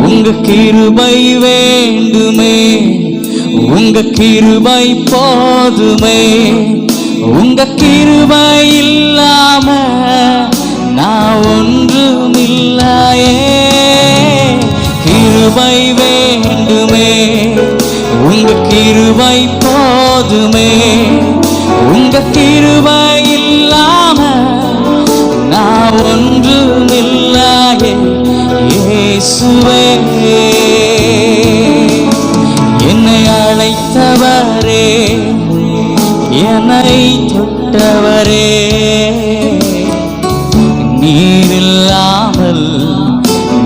உங்க கிருபை வேண்டுமே, உங்க கிருபை போதுமே. உங்க கிருபை இல்லாம நான் ஒன்றுமில்லையே. கிருபை வேண்டுமே, உங்க கிருபை போதுமே. உங்க கிருபை இல்லாம நான் ஒன்றுமில்லையே. இயேசுவே, என்னை அழைத்தவரே, என்னை தொட்டவரே, நீர் இல்லாமல்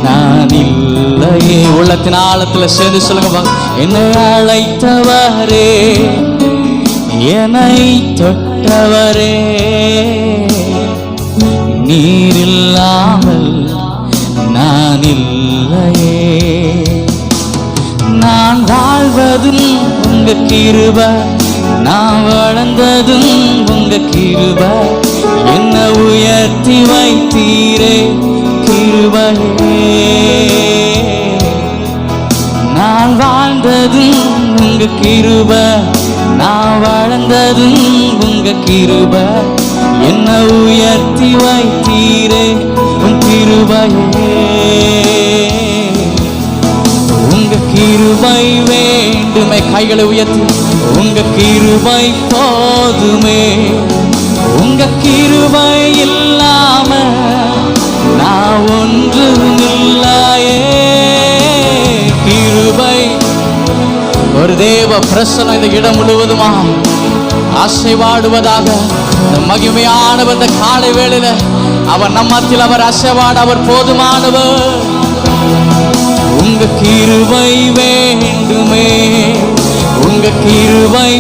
நான் இல்லையே. உள்ளத்தின் ஆழத்துல சேர்ந்து சொல்லுங்க. என்னை அழைத்தவரே, என்னை தொட்டவரே, நீர் இல்லாமல் நான் இல்லையே. நான் வாழ்வதும் உங்க கிருபை, நான் வளர்ந்ததும் உங்க கிருபை. என்ன உயர்த்தி வைத்தீரே கிருபையே. நான் வாழ்ந்ததும் உங்க கிருபை, நான் வளர்ந்ததும் உங்க கிருபை. என்ன உயர்த்தி வைத்தீரே உன் கிருபையே. உங்க கிருபை வேண்டுமே, கைகளை உயர்த்தி. உங்க கிருபை போதுமே, உங்க கிருபை இல்லாம நான் ஒன்றுமில்லையே. கிருபை ஒரு தேவ பிரசன்னம் இந்த இடம் முழுவதுமா அசைவாடுவதாக. மகிமையானவர் இந்த காலை வேளையில அவர் நம்மத்தில் அவர் அசைவாட அவர் போதுமானவர். உங்க கிருபை வேண்டுமே, உங்க கிருபை